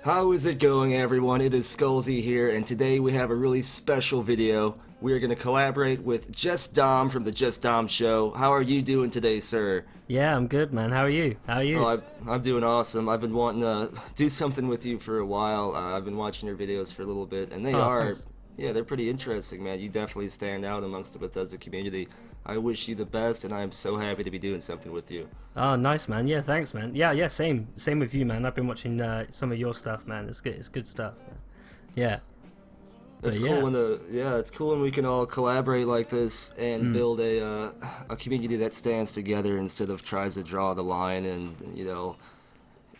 How is it going, everyone? It is Skullzi here, and today we have a really special video. We are going to collaborate with JustDom from the JustDomShow. How are you doing today, sir? Yeah, I'm good, man. How are you? Oh, I'm doing awesome. I've been wanting to do something with you for a while. I've been watching your videos for a little bit, and Thanks. yeah, they're pretty interesting, man. You definitely stand out amongst the Bethesda community. I wish you the best, and I am so happy to be doing something with you. Oh, nice, man. Yeah, thanks, man. Yeah, same with you, man. I've been watching some of your stuff, man. It's good stuff. Yeah. It's But cool yeah. it's cool when we can all collaborate like this and build a community that stands together instead of tries to draw the line and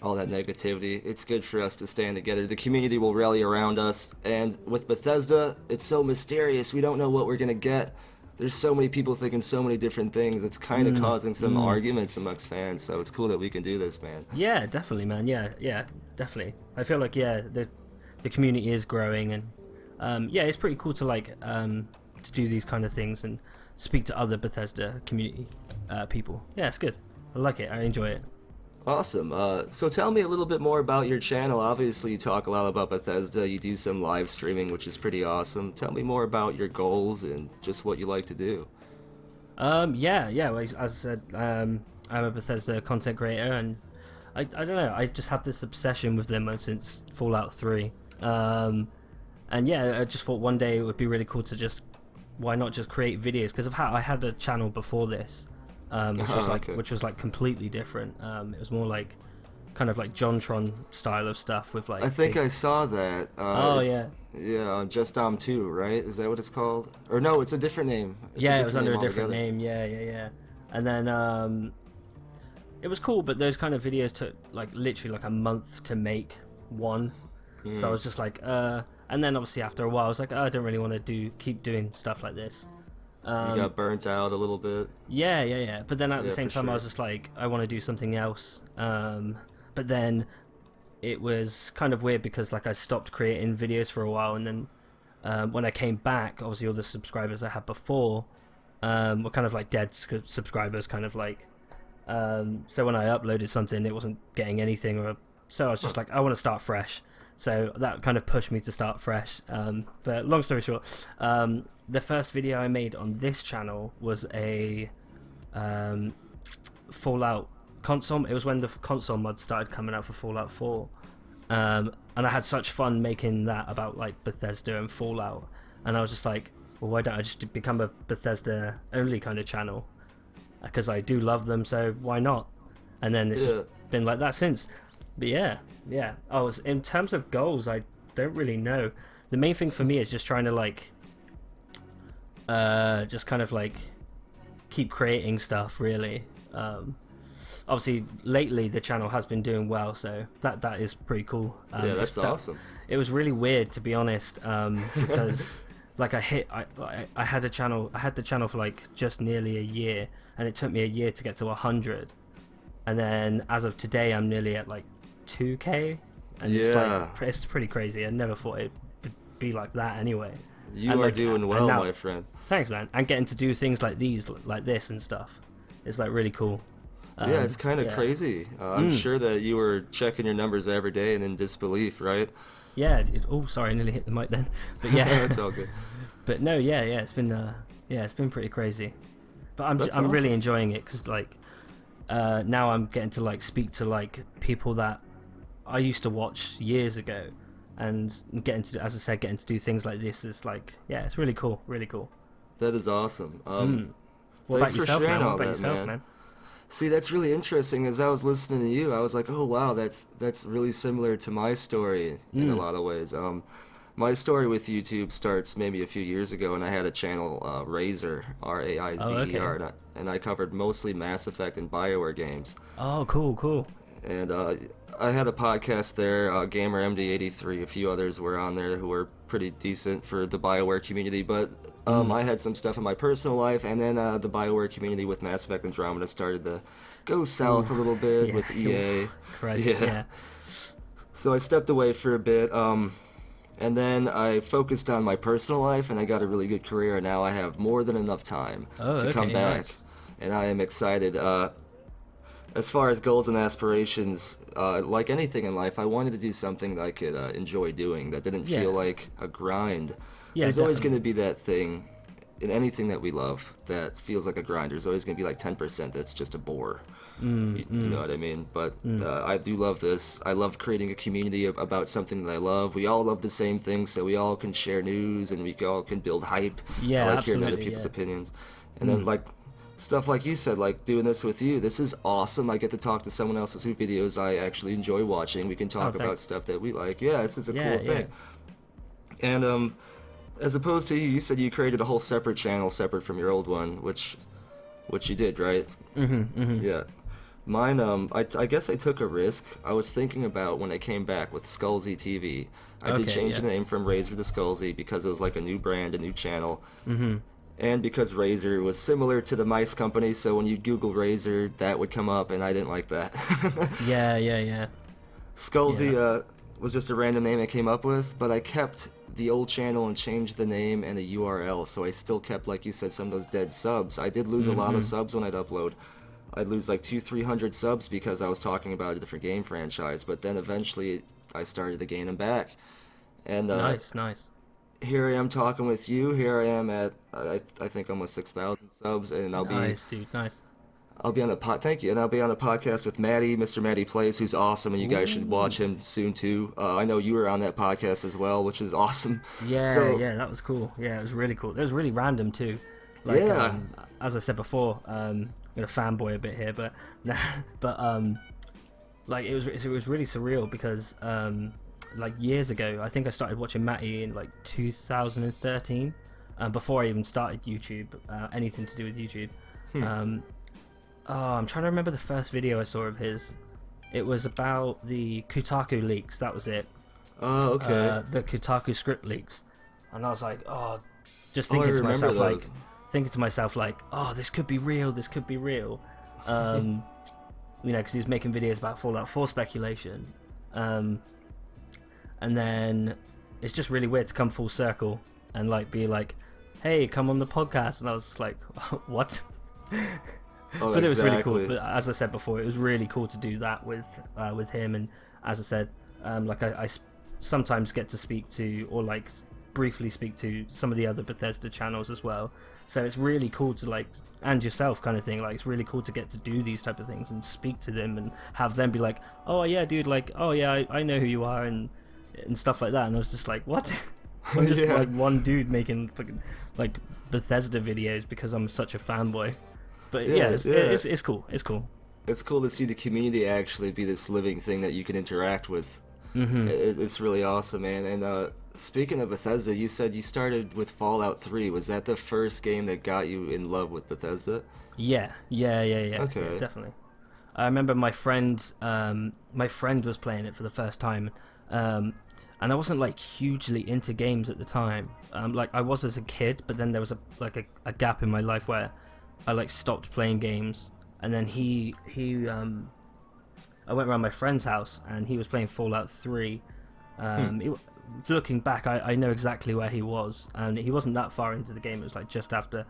all that negativity. It's good for us to stand together. The community will rally around us, and with Bethesda, it's so mysterious. We don't know what we're gonna get. There's so many people thinking so many different things. It's kind of causing some arguments amongst fans. So it's cool that we can do this, man. Yeah, definitely, man. Yeah, definitely. I feel like the community is growing, and yeah, it's pretty cool to to do these kind of things and speak to other Bethesda community people. Yeah, it's good. I like it. I enjoy it. Awesome. So tell me a little bit more about your channel. Obviously, you talk a lot about Bethesda. You do some live streaming, which is pretty awesome. Tell me more about your goals and just what you like to do. Yeah. Well, as I said, I'm a Bethesda content creator, and I don't know. I just have this obsession with them since Fallout 3. And yeah, I just thought one day it would be really cool to why not just create videos? Because I had a channel before this. Which was completely different. It was more like kind of like JonTron style of stuff with I think I saw that. Yeah, on Just Dom 2, right? Is that what it's called? Or no, it's a different name. It was under a different name. Yeah. And then it was cool, but those kind of videos took literally a month to make one. So I was just and then obviously after a while I was like, oh, I don't really want to keep doing stuff like this. You got burnt out a little bit. Yeah. But then at the same time, sure. I was just like, I want to do something else. But then it was kind of weird because I stopped creating videos for a while, and then when I came back, obviously all the subscribers I had before were kind of dead subscribers, kind of so when I uploaded something, it wasn't getting anything, so I was just I want to start fresh. So that kind of pushed me to start fresh. But long story short, the first video I made on this channel was a Fallout console. It was when the console mod started coming out for Fallout 4. And I had such fun making that about Bethesda and Fallout. And I was just like, well, why don't I just become a Bethesda only kind of channel? Because I do love them, so why not? And then it's just been like that since. But yeah. In terms of goals, I don't really know. The main thing for me is just trying to just kind of keep creating stuff, really. Obviously lately the channel has been doing well, so that is pretty cool. Yeah, that's awesome. It was really weird, to be honest, because I had the channel for just nearly a year, and it took me a year to get to 100, and then as of today I'm nearly at 2k, and it's pretty crazy. I never thought it would be like that anyway. You are doing well, my friend. Thanks, man. And getting to do things like this and stuff, it's really cool. Yeah, it's kind of crazy. I'm sure that you were checking your numbers every day and in disbelief, right? Yeah. Oh, sorry, I nearly hit the mic then. But yeah, it's all good. But no, it's been pretty crazy. But I'm awesome. really enjoying it because now I'm getting to speak to people that I used to watch years ago, and getting to do things like this is it's really cool. That is awesome. What about yourself, man? What about yourself, man? See, that's really interesting. As I was listening to you, I was like, oh wow, that's really similar to my story in a lot of ways. My story with YouTube starts maybe a few years ago, and I had a channel, Razor, Raizer, okay. and I covered mostly Mass Effect and BioWare games. Oh, cool. And I had a podcast there, Gamer MD83, a few others were on there who were pretty decent for the BioWare community, but I had some stuff in my personal life, and then the BioWare community with Mass Effect Andromeda started to go south a little bit with EA. Christ, yeah. So I stepped away for a bit, And then I focused on my personal life, and I got a really good career, and now I have more than enough time to come back. Nice. And I am excited. As far as goals and aspirations, like anything in life, I wanted to do something that I could enjoy doing, that didn't Yeah. feel like a grind. Yeah, There's always definitely. going to be that thing in anything that we love that feels like a grind. There's always going to be like 10% that's just a bore. You know what I mean? But I do love this. I love creating a community about something that I love. We all love the same thing, so we all can share news and we all can build hype. Yeah, I like hearing other absolutely, people's yeah. opinions. And then like stuff like you said, like doing this with you, this is awesome. I get to talk to someone else's videos I actually enjoy watching. We can talk about thanks. stuff that we like. Yeah, this is a Yeah, cool thing. And as opposed to you, you said you created a whole separate channel separate from your old one, which you did, right? Yeah. Mine, I guess I took a risk. I was thinking about when I came back with Skullzi TV. I did Okay, change yeah. the name from Razor to Skullzi because it was like a new brand, a new channel. And because Razor was similar to the mice company, so when you Google Razor, that would come up, and I didn't like that. Yeah. Skullzi was just a random name I came up with, but I kept the old channel and changed the name and the URL, so I still kept, like you said, some of those dead subs. I did lose a lot of subs when I'd upload. I'd lose like 200-300 subs because I was talking about a different game franchise, but then eventually I started to gain them back. And Nice. here I am talking with you. Here I am at I think almost 6,000 subs, and Nice, dude. Nice. I'll be on a thank you, and I'll be on a podcast with Maddie, Mr. Maddie Plays, who's awesome, and you guys should watch him soon too. I know you were on that podcast as well, which is awesome. Yeah, So, that was cool. Yeah, it was really cool. It was really random too. Like, Yeah. as I said before, I'm gonna fanboy a bit here, but like it was really surreal because like years ago, I think I started watching Matty in like 2013, before I even started YouTube, anything to do with YouTube. I'm trying to remember the first video I saw of his. It was about the Kotaku leaks. That was it. Oh, okay. The Kotaku script leaks, and I was like, just I thinking to remember myself like, oh, this could be real. This could be real. Because he was making videos about Fallout 4 speculation, and then it's just really weird to come full circle and like be like, hey, come on the podcast, and I was just like, what? Oh, But it was really cool. exactly. But as I said before, it was really cool to do that with him. And as I said, like I sometimes get to speak to, or like briefly speak to, some of the other Bethesda channels as well. So it's really cool to like, and yourself kind of thing. Like it's really cool to get to do these type of things and speak to them and have them be like, oh yeah, dude, like, oh yeah, I know who you are, and stuff like that. And I was just like, what? I'm just Yeah. like one dude making fucking like Bethesda videos because I'm such a fanboy. But Yeah, it's cool. It's cool. It's cool to see the community actually be this living thing that you can interact with. It's really awesome, man. And speaking of Bethesda, you said you started with Fallout 3. Was that the first game that got you in love with Bethesda? Yeah. Okay. Definitely. I remember my friend was playing it for the first time, and I wasn't like hugely into games at the time. Like I was as a kid, but then there was a gap in my life where I like stopped playing games, and then I went around my friend's house and he was playing Fallout 3. Looking back, I know exactly where he was, and he wasn't that far into the game. It was like just after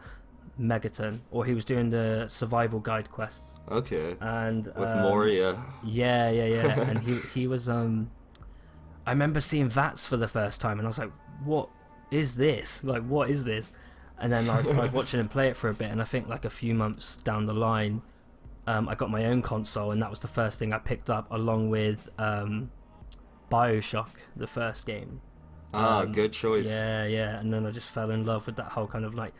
Megaton, or he was doing the survival guide quests. Okay. And With Moria. Yeah. And he was I remember seeing VATS for the first time, and I was like, what is this? Like, what is this? And then I was watching him play it for a bit, and I think like a few months down the line, I got my own console, and that was the first thing I picked up, along with BioShock, the first game. Good choice. Yeah, and then I just fell in love with that whole kind of like,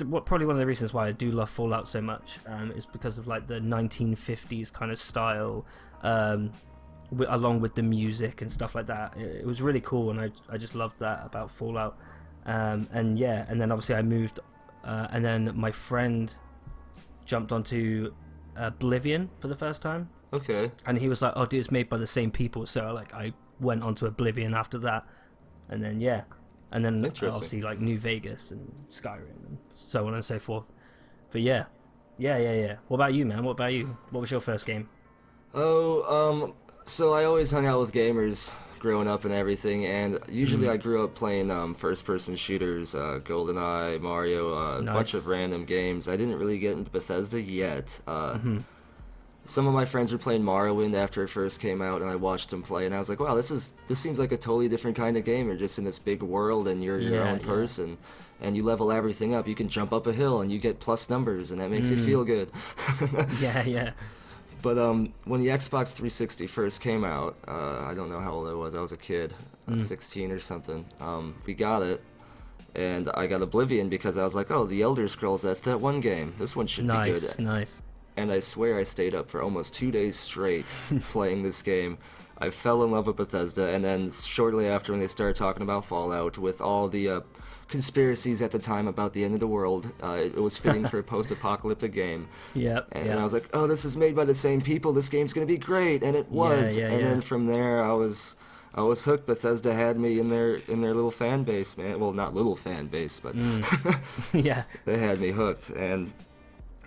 probably one of the reasons why I do love Fallout so much, is because of like the 1950s kind of style, along with the music and stuff like that. It was really cool, and I just loved that about Fallout. And then obviously I moved, and then my friend jumped onto Oblivion for the first time, Okay. and he was like, oh dude, it's made by the same people, so like I went onto Oblivion after that, and then Interesting. obviously like New Vegas and Skyrim and so on and so forth. But yeah. What about you, man? What about you? What was your first game? So I always hung out with gamers growing up and everything, and usually I grew up playing first-person shooters, GoldenEye, Mario, a bunch of random games. I didn't really get into Bethesda yet. Some of my friends were playing Morrowind after it first came out, and I watched them play, and I was like, wow, this seems like a totally different kind of game. You're just in this big world, and you're your own person, and you level everything up. You can jump up a hill, and you get plus numbers, and that makes you feel good. Yeah. But when the Xbox 360 first came out, I don't know how old I was. I was a kid, 16 or something. We got it, and I got Oblivion because I was like, oh, the Elder Scrolls, that's that one game. This one should be good. Nice. And I swear I stayed up for almost 2 days straight playing this game. I fell in love with Bethesda, and then shortly after when they started talking about Fallout, with all the conspiracies at the time about the end of the world, it was fitting for a post-apocalyptic game. And I was like, oh, this is made by the same people, this game's going to be great, and it was. Then from there, I was hooked. Bethesda had me in their little fan base, man. Well, not little fan base, but they had me hooked, and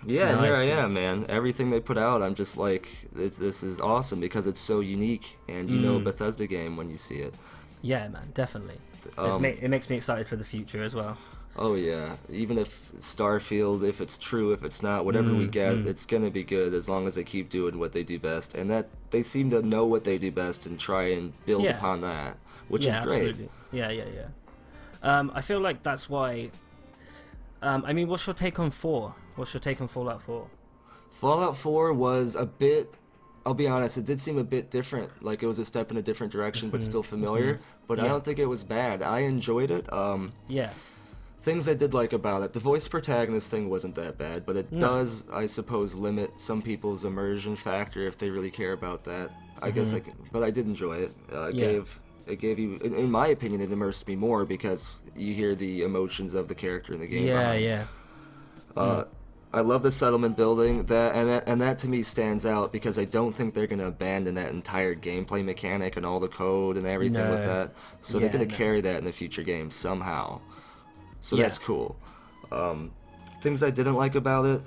and here I am, man. Everything they put out, I'm just like, this is awesome because it's so unique, and you know a Bethesda game when you see it. Yeah, man, definitely. It makes me excited for the future as well. Oh yeah, even if Starfield, if it's true, if it's not, whatever we get, it's gonna be good as long as they keep doing what they do best, and that they seem to know what they do best and try and build upon that, which is great. Absolutely. Yeah. I feel like that's why. I mean, what's your take on 4? What's your take on Fallout 4? Fallout 4 was a bit, I'll be honest, it did seem a bit different. Like it was a step in a different direction, but still familiar. But I don't think it was bad. I enjoyed it. Things I did like about it. The voice protagonist thing wasn't that bad, but it does, I suppose, limit some people's immersion factor if they really care about that. I guess but I did enjoy it. It gave you, in my opinion, it immersed me more because you hear the emotions of the character in the game. I love the settlement building, that to me stands out because I don't think they're going to abandon that entire gameplay mechanic and all the code and everything with that. So they're going to carry that in the future games somehow. So that's cool. Things I didn't like about it,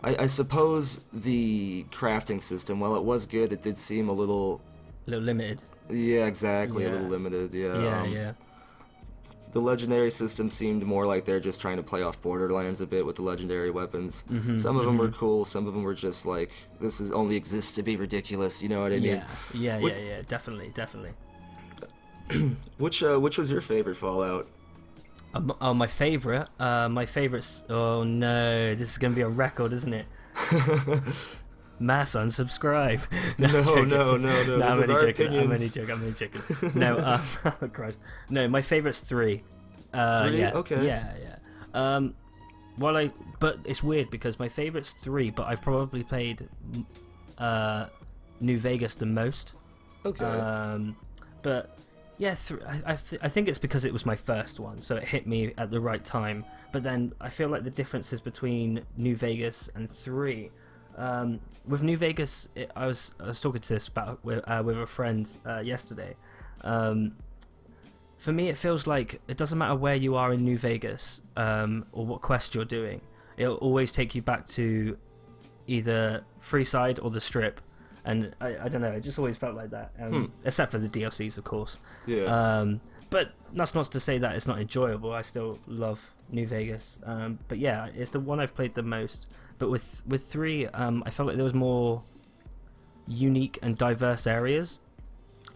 I suppose the crafting system, while it was good, it did seem a little limited. Yeah, exactly, a little limited, Yeah. The legendary system seemed more like they're just trying to play off Borderlands a bit with the legendary weapons. Some of them were cool, some of them were just like, this only exists to be ridiculous, you know what I mean? Yeah, definitely. Which was your favorite Fallout? My favorite? Oh no, this is going to be a record, isn't it? Mass unsubscribe. No. This is our opinions. I'm only joking. No, oh Christ. No, my favorite's 3. 3? Okay. Yeah. But it's weird because my favorite's 3, but I've probably played New Vegas the most. Okay. But yeah, I think it's because it was my first one, so it hit me at the right time. But then I feel like the differences between New Vegas and 3. With New Vegas, I was talking to this about with a friend yesterday. For me, it feels like it doesn't matter where you are in New Vegas or what quest you're doing. It'll always take you back to either Freeside or the Strip, and I don't know. It just always felt like that, except for the DLCs, of course. Yeah. But that's not to say that it's not enjoyable. I still love New Vegas. But yeah, it's the one I've played the most. But with 3, I felt like there was more unique and diverse areas,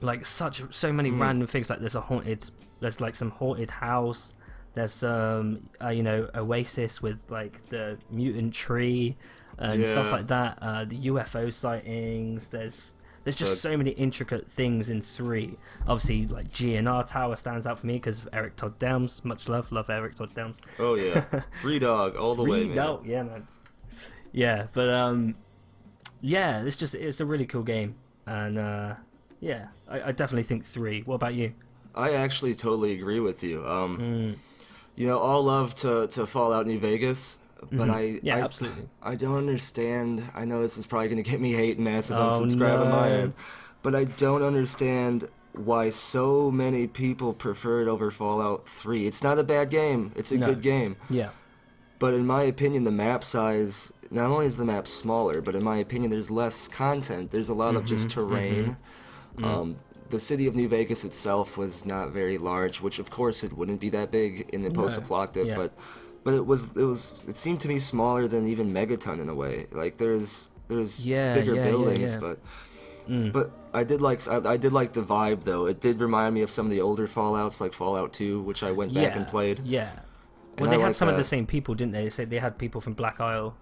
like so many random things. Like there's like some haunted house. There's some oasis with like the mutant tree and stuff like that. The UFO sightings. There's just so many intricate things in 3. Obviously, like GNR Tower stands out for me because of Eric Todd Delms. Much love Eric Todd Delms. Oh yeah, 3 Dog all the way, man. Yeah, man. Yeah, but it's a really cool game, and I definitely think 3. What about you? I actually totally agree with you. All love to Fallout New Vegas, but absolutely. I don't understand. I know this is probably going to get me hate and massive unsubscribe on my end, but I don't understand why so many people prefer it over Fallout 3. It's not a bad game. It's a good game. Yeah. But in my opinion, the map size, not only is the map smaller, but in my opinion, there's less content. There's a lot of just terrain. the city of New Vegas itself was not very large, which of course it wouldn't be that big in the post-apocalyptic, Yeah. but it seemed to me smaller than even Megaton in a way. Like there's bigger buildings, but I did like the vibe though. It did remind me of some of the older Fallouts, like Fallout 2, which I went back and played. Yeah. And Well, they I had like some of that. the same people, didn't they? They said they had people from Black Isle.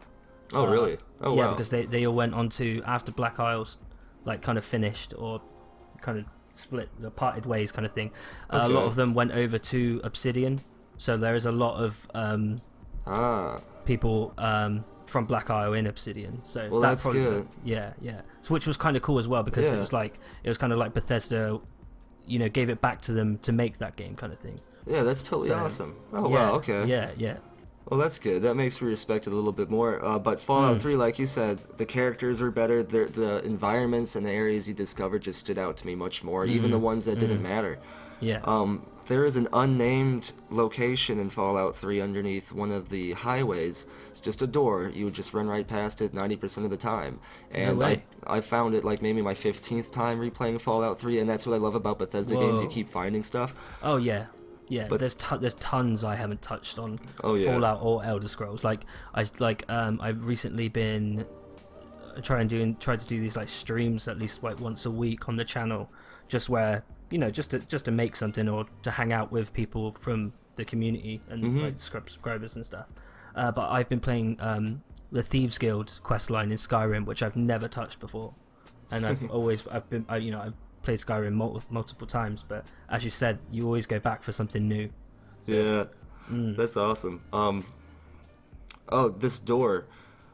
Oh really? Oh Yeah, wow. because they all went on to, after Black Isle's like kind of finished or kind of split, parted ways kind of thing. A lot Okay. of them went over to Obsidian, so there is a lot of people from Black Isle in Obsidian. So Well, that's good. Yeah. So, which was kind of cool as well, because Yeah. it was kind of like Bethesda, gave it back to them to make that game kind of thing. Yeah, that's totally So, awesome. Oh yeah, wow. Okay. Yeah. Well, that's good. That makes me respect it a little bit more. But Fallout 3, like you said, the characters were better. The environments and the areas you discovered just stood out to me much more, even the ones that didn't matter. Yeah. There is an unnamed location in Fallout 3 underneath one of the highways. It's just a door. You would just run right past it 90% of the time. And No way. I found it like maybe my 15th time replaying Fallout 3, and that's what I love about Bethesda games. You Whoa. keep finding stuff. Oh yeah, yeah. But- There's tons I haven't touched on Oh, yeah. Fallout or Elder Scrolls. I've recently been trying to do these like streams at least like once a week on the channel, just where just to make something or to hang out with people from the community and like subscribers and stuff. But I've been playing the Thieves Guild questline in Skyrim, which I've never touched before, and I've played Skyrim multiple times. But as you said, you always go back for something new. Yeah, that's awesome. Oh, this door.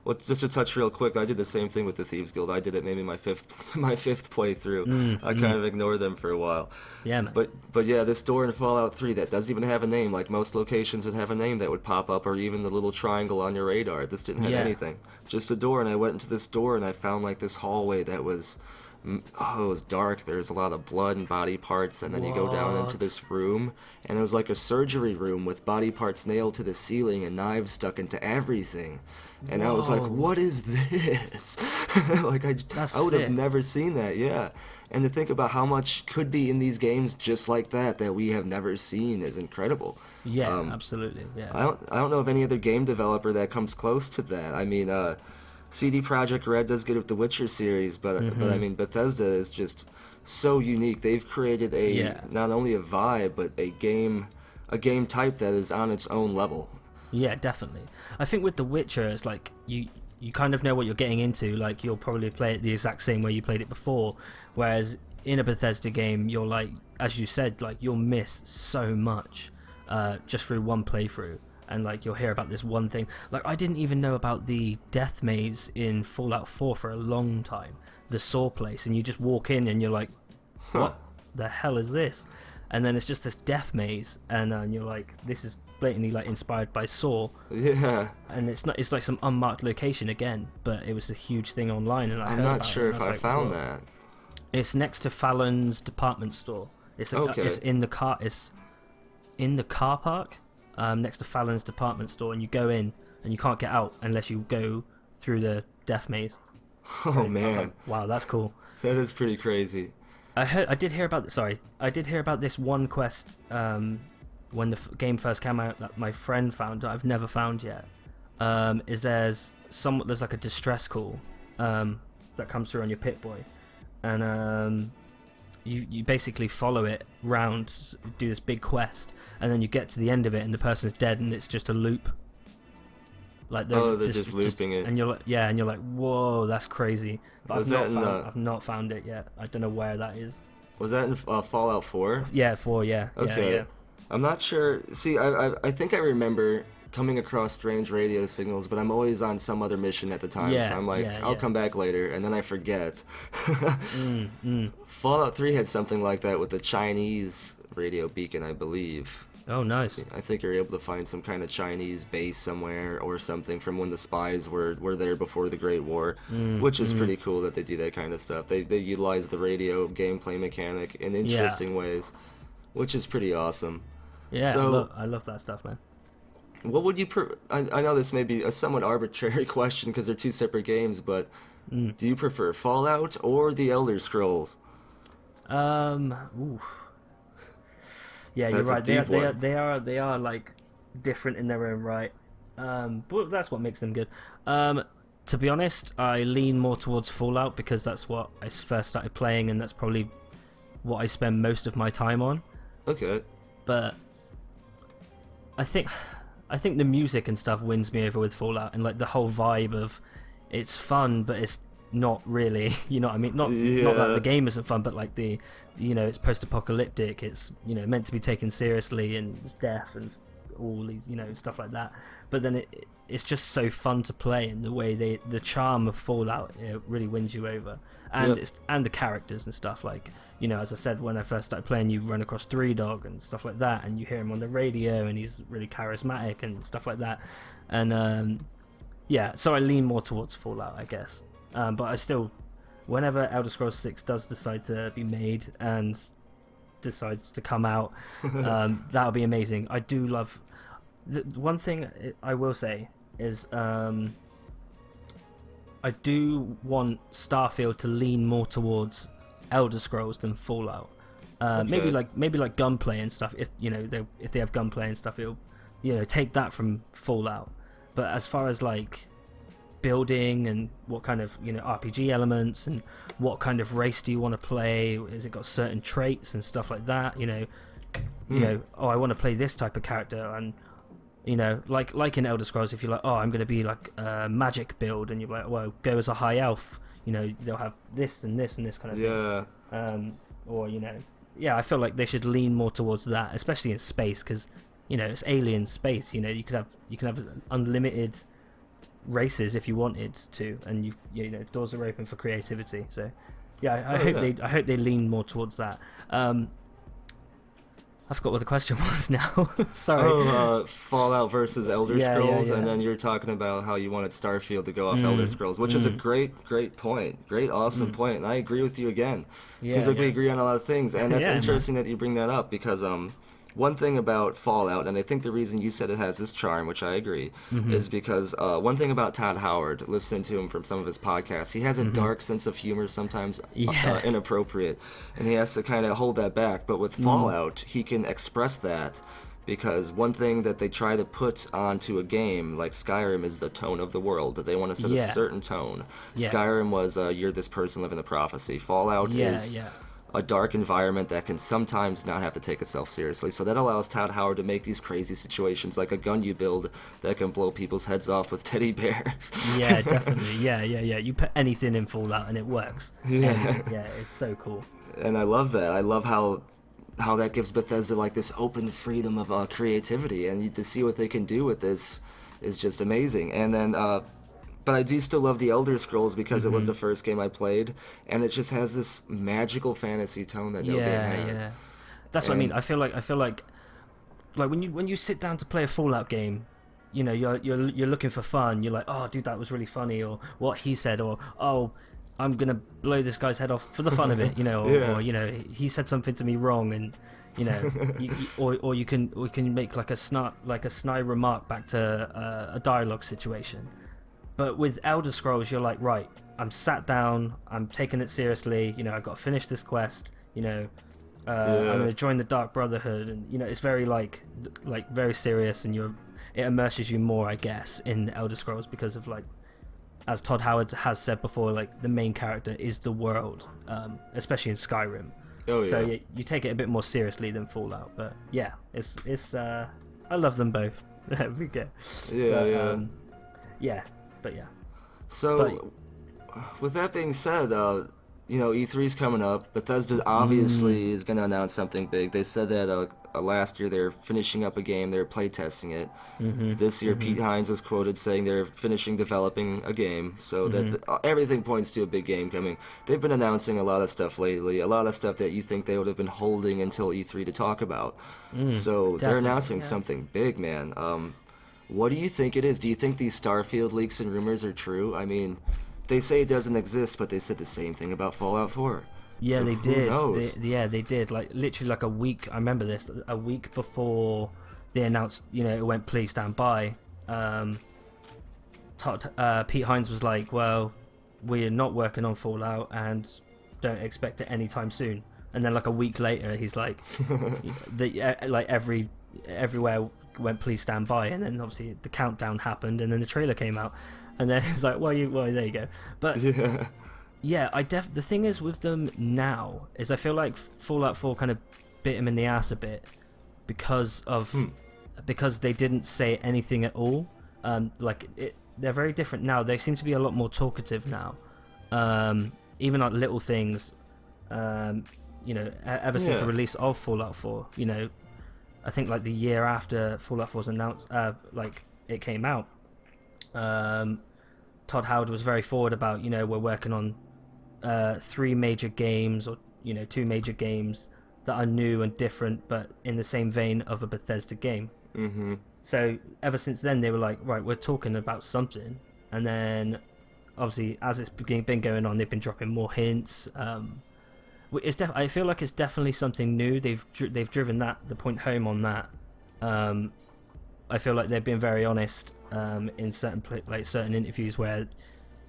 Well, just to touch real quick, I did the same thing with the Thieves Guild. I did it maybe my fifth playthrough. I kind of ignored them for a while. Yeah, man. But yeah, this door in Fallout 3 that doesn't even have a name. Like most locations would have a name that would pop up, or even the little triangle on your radar. This didn't have Yeah. anything. Just a door, and I went into this door and I found like this hallway that was. Oh, it was dark. There's a lot of blood and body parts, and then you go down into What? this room, and it was like a surgery room with body parts nailed to the ceiling and knives stuck into everything. And I was like, Whoa. "What is this?" Like That's I would have sick. never seen that. Yeah, and to think about how much could be in these games just like that we have never seen is incredible. Yeah, absolutely. Yeah. I don't know of any other game developer that comes close to that. I mean, CD Projekt Red does good with the Witcher series, but I mean Bethesda is just so unique. They've created not only a vibe but a game type that is on its own level. Yeah, definitely. I think with The Witcher, it's like you kind of know what you're getting into. Like you'll probably play it the exact same way you played it before. Whereas in a Bethesda game, you're like, as you said, like you'll miss so much just through one playthrough, and like you'll hear about this one thing. Like I didn't even know about the death maze in Fallout 4 for a long time, the Saw place, and you just walk in and you're like, what the hell is this? And then it's just this death maze, and you're like, this is blatantly like inspired by Saw, Yeah, and it's like some unmarked location again, but it was a huge thing online, and I I'm heard not about sure it, and if was I like, found whoa. that. It's next to Fallon's department store. It's like, Okay. it's in the car park, next to Fallon's department store, and you go in and you can't get out unless you go through the death maze. Oh I was man, like, wow, that's cool. that is pretty crazy. I did hear about this one quest when the game first came out that my friend found that I've never found yet. There's like a distress call that comes through on your Pip-Boy, and you basically follow it round, do this big quest, and then you get to the end of it and the person's dead and it's just a loop. Like they're just looping it. and you're like, whoa, that's crazy. But Was that in I've not found it yet. I don't know where that is. Was that in Fallout 4? Yeah, 4, yeah. Okay. Yeah. I'm not sure. See, I think I remember coming across strange radio signals, but I'm always on some other mission at the time, Yeah, so I'm like, yeah, I'll yeah. come back later, and then I forget. Fallout 3 had something like that with the Chinese radio beacon, I believe. Oh, nice. I think you're able to find some kind of Chinese base somewhere or something from when the spies were there before the Great War, which is pretty cool that they do that kind of stuff. They utilize the radio gameplay mechanic in interesting ways, which is pretty awesome. Yeah, So- I love that stuff, man. What would you... I know this may be a somewhat arbitrary question because they're two separate games, but do you prefer Fallout or the Elder Scrolls? Oof. Yeah, you're That's a right. deep one. They are like different in their own right. But that's what makes them good. To be honest, I lean more towards Fallout because that's what I first started playing, and that's probably what I spend most of my time on. Okay. But I think I think the music and stuff wins me over with Fallout, and like the whole vibe of it's fun, but it's not really. You know what I mean? Not that Yeah. the game isn't fun, but like it's post-apocalyptic. It's meant to be taken seriously, and it's death and all these stuff like that. But then it's just so fun to play, and the way the charm of Fallout, it really wins you over, and Yep. and the characters and stuff, like as I said, when I first started playing, you run across Three Dog and stuff like that, and you hear him on the radio, and he's really charismatic and stuff like that, and yeah, so I lean more towards Fallout, I guess. But I still, whenever Elder Scrolls 6 does decide to be made and decides to come out, that'll be amazing. I do love. The one thing I will say is I do want Starfield to lean more towards Elder Scrolls than Fallout. Maybe Okay. like gunplay and stuff. If if they have gunplay and stuff, it'll take that from Fallout. But as far as like building and what kind of RPG elements and what kind of race do you want to play? Has it got certain traits and stuff like that? Oh, I want to play this type of character, and like in Elder Scrolls, if you're like, oh, I'm going to be like a magic build, and you're like, well, go as a high elf. They'll have this and this and this kind of Yeah. thing. Or yeah, I feel like they should lean more towards that, especially in space, because it's alien space. You can have unlimited races if you wanted to, and doors are open for creativity. So yeah, I hope they lean more towards that. I forgot what the question was now. Sorry. Oh, Fallout versus Elder Yeah, Scrolls, yeah. and then you're talking about how you wanted Starfield to go off Elder Scrolls, which is a great point. Great, awesome point, and I agree with you again. Yeah, Seems like we yeah. agree on a lot of things, and that's Yeah, man. interesting that you bring that up, because one thing about Fallout, and I think the reason you said it has this charm, which I agree, is because one thing about Todd Howard, listening to him from some of his podcasts, he has a dark sense of humor, sometimes Yeah. inappropriate, and he has to kind of hold that back. But with Fallout, he can express that, because one thing that they try to put onto a game like Skyrim is the tone of the world. They want to set a Yeah. certain tone. Yeah. Skyrim was you're this person living the prophecy. Fallout Yeah, is yeah. a dark environment that can sometimes not have to take itself seriously. So that allows Todd Howard to make these crazy situations, like a gun you build that can blow people's heads off with teddy bears. Yeah, definitely. Yeah. You put anything in Fallout and it works. Yeah. Yeah, it's so cool. And I love that. I love how that gives Bethesda like this open freedom of creativity, and to see what they can do with this is just amazing. And then but I do still love the Elder Scrolls because it was the first game I played, and it just has this magical fantasy tone that no game has. Yeah. That's what I mean. I feel like when you sit down to play a Fallout game, you're looking for fun. You're like, oh, dude, that was really funny, or what he said, or oh, I'm gonna blow this guy's head off for the fun of it, Yeah. or he said something to me wrong, and or you can make like a snide remark back to a dialogue situation. But with Elder Scrolls, you're like, right, I'm sat down, I'm taking it seriously, I've got to finish this quest, I'm going to join the Dark Brotherhood, and, it's very, like very serious, and it immerses you more, I guess, in Elder Scrolls, because of, like, as Todd Howard has said before, like, the main character is the world, especially in Skyrim. Oh, yeah. So you take it a bit more seriously than Fallout, but, yeah, it's I love them both. We get. Yeah. Yeah. But yeah. So, with that being said, E3's coming up. Bethesda obviously is going to announce something big. They said that last year they're finishing up a game. They're playtesting it. This year, Pete Hines was quoted saying they're finishing developing a game. So that everything points to a big game coming. They've been announcing a lot of stuff lately. A lot of stuff that you think they would have been holding until E3 to talk about. So they're announcing something big, man. What do you think it is? Do you think these Starfield leaks and rumors are true? I mean, they say it doesn't exist, but they said the same thing about Fallout 4. Yeah, so they who did. knows? They did. Like literally, like a week. I remember this. A week before they announced, it went. Please stand by. Pete Hines was like, "Well, we're not working on Fallout, and don't expect it anytime soon." and then like a week later he's like, like everywhere went please stand by, and then obviously the countdown happened, and then the trailer came out, and then it's like, well, there you go. But yeah, the thing is with them now is I feel like Fallout 4 kind of bit him in the ass a bit because they didn't say anything at all. They're very different now. They seem to be a lot more talkative now. Even like little things, ever since the release of Fallout 4, I think like the year after Fallout 4 was announced, it came out, Todd Howard was very forward about, we're working on 3 major games, or 2 major games that are new and different, but in the same vein of a Bethesda game. Mm-hmm. So ever since then, they were like, right, we're talking about something, and then obviously as it's been going on, they've been dropping more hints. I feel like it's definitely something new. They've driven the point home on that. I feel like they've been very honest in certain interviews where,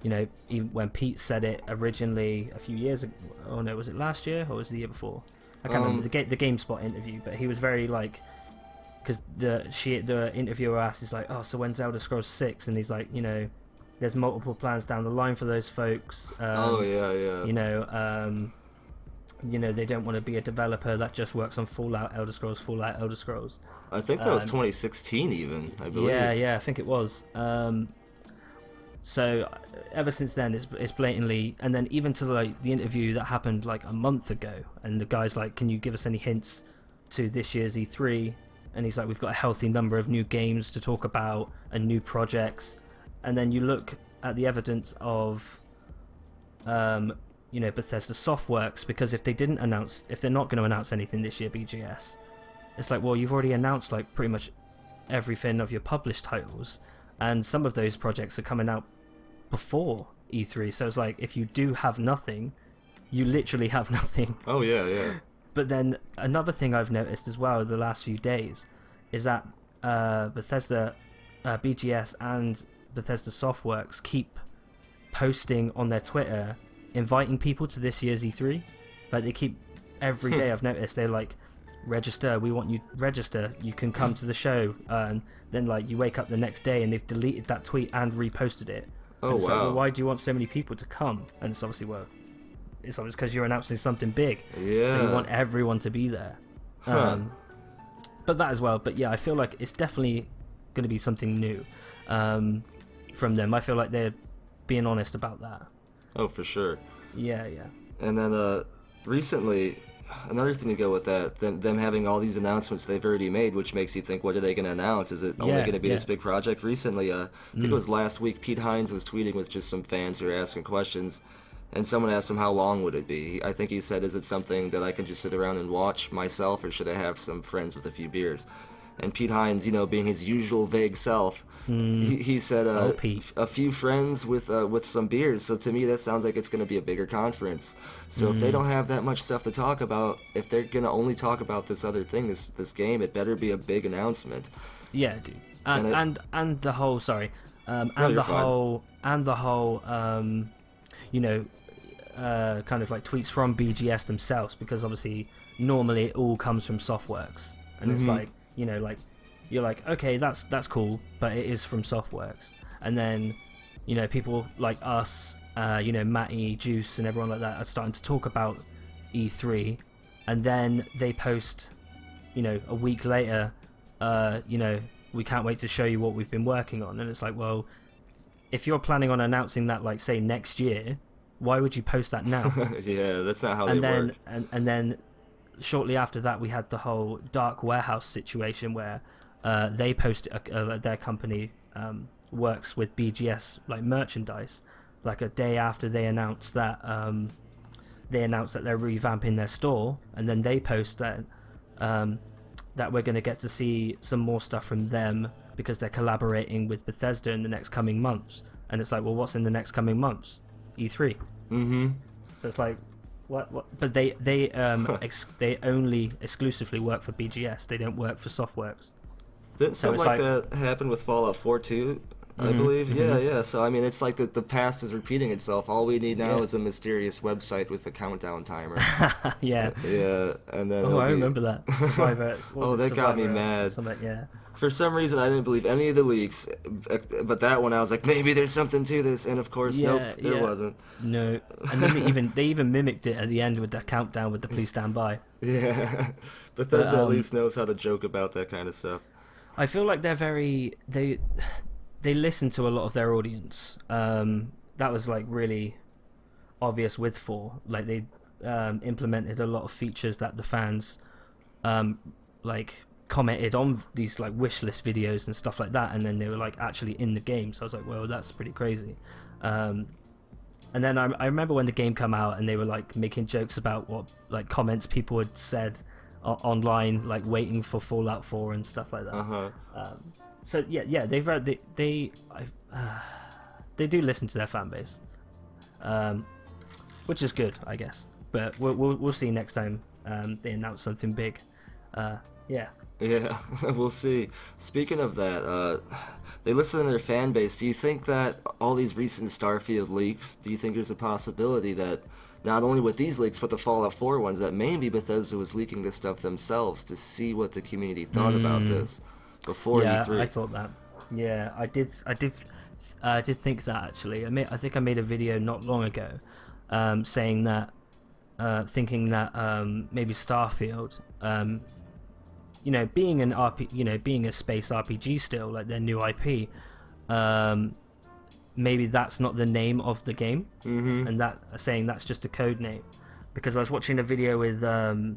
even when Pete said it originally a few years ago. Oh no, was it last year or was it the year before? I can't remember the GameSpot interview, but he was very like, because the interviewer asked, he's like, oh, so when's Elder Scrolls 6? And he's like, there's multiple plans down the line for those folks. They don't want to be a developer that just works on Fallout, Elder Scrolls. I think that was 2016 even, I believe. Yeah, I think it was. So ever since then, it's blatantly, and then even to the interview that happened like a month ago, and the guy's like, can you give us any hints to this year's E3? And he's like, we've got a healthy number of new games to talk about and new projects. And then you look at the evidence of Bethesda Softworks, because if they're not going to announce anything this year, BGS, it's like, well, you've already announced like pretty much everything of your published titles, and some of those projects are coming out before E3, so it's like, if you do have nothing, you literally have nothing. Oh yeah. But then another thing I've noticed as well the last few days is that Bethesda, BGS and Bethesda Softworks keep posting on their Twitter inviting people to this year's E3. Like, they keep every day. I've noticed they're like, register, we want you register, you can come to the show, and then like you wake up the next day and they've deleted that tweet and reposted it. Oh, and so, wow. well, why do you want so many people to come? And it's obviously because you're announcing something big, yeah, so you want everyone to be there. But that as well. But yeah, I feel like it's definitely going to be something new from them. I feel like they're being honest about that. Oh, for sure. Yeah. And then recently, another thing to go with that, them having all these announcements they've already made, which makes you think, what are they going to announce? Is it only going to be this big project? Recently, I think it was last week, Pete Hines was tweeting with just some fans who were asking questions, and someone asked him how long would it be. I think he said, is it something that I can just sit around and watch myself, or should I have some friends with a few beers? And Pete Hines, being his usual vague self, he said a few friends with some beers. So to me, that sounds like it's going to be a bigger conference. So if they don't have that much stuff to talk about, if they're going to only talk about this other thing, this game, it better be a big announcement. Yeah, dude. And the whole kind of like tweets from BGS themselves, because obviously normally it all comes from Softworks, and it's like, you're like, okay, that's cool, but it is from Softworks. And then people like us, Matty, Juice, and everyone like that are starting to talk about E3, and then they post a week later, we can't wait to show you what we've been working on. And it's like, well, if you're planning on announcing that, like, say next year, why would you post that now? Yeah, that's not how they work. And then shortly after that, we had the whole Dark Warehouse situation where they posted their company works with BGS like merchandise, like a day after they announced that they're revamping their store, and then they post that we're going to get to see some more stuff from them because they're collaborating with Bethesda in the next coming months. And it's like, well, what's in the next coming months? E3. So it's like, what? But they only exclusively work for BGS. They don't work for Softworks. Didn't something like that happen with Fallout 4 too? I believe. Yeah, yeah. So I mean, it's like the past is repeating itself. All we need now is a mysterious website with a countdown timer. Yeah. Yeah, and then Oh, it'll I be. remember that. Survivor. What Oh, was it? that got me Survivor mad. something, yeah. For some reason, I didn't believe any of the leaks, but that one I was like, maybe there's something to this, and of course, nope, Yeah, there yeah. wasn't. No. And then they even mimicked it at the end with the countdown with the please stand by. Yeah, But Bethesda at least knows how to joke about that kind of stuff. I feel like they listen to a lot of their audience. That was like really obvious with 4. Like they implemented a lot of features that the fans like commented on these like wish list videos and stuff like that, and then they were like actually in the game. So I was like, well, that's pretty crazy. And then I remember when the game came out and they were like making jokes about what like comments people had said online, like waiting for Fallout 4 and stuff like that. So yeah, they do listen to their fan base, which is good, I guess. But we'll see next time they announce something big. Yeah. Yeah, we'll see. Speaking of that, they listen to their fan base. Do you think that all these recent Starfield leaks, do you think there's a possibility that not only with these leaks, but the Fallout 4 ones, that maybe Bethesda was leaking this stuff themselves to see what the community thought about this before E3? Yeah, I thought that. Yeah, I did think that actually. I think I made a video not long ago, saying that, thinking that maybe Starfield, being an being a space RPG still, like their new IP, maybe that's not the name of the game, and that saying that's just a code name, because I was watching a video with a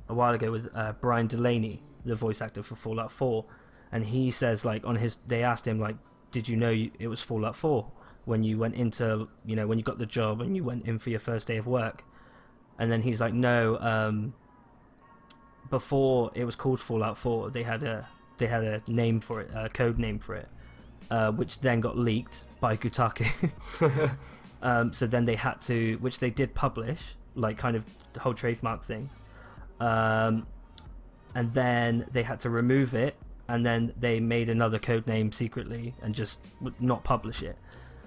while ago with Brian Delaney, the voice actor for Fallout 4, and he says like they asked him like, did you know it was Fallout 4 when you went into when you got the job and you went in for your first day of work, and then he's like, no, before it was called Fallout 4, they had a name for it, a code name for it, which then got leaked by Kotaku. So then they had to, which they did publish, like kind of the whole trademark thing, and then they had to remove it, and then they made another code name secretly and just not publish it.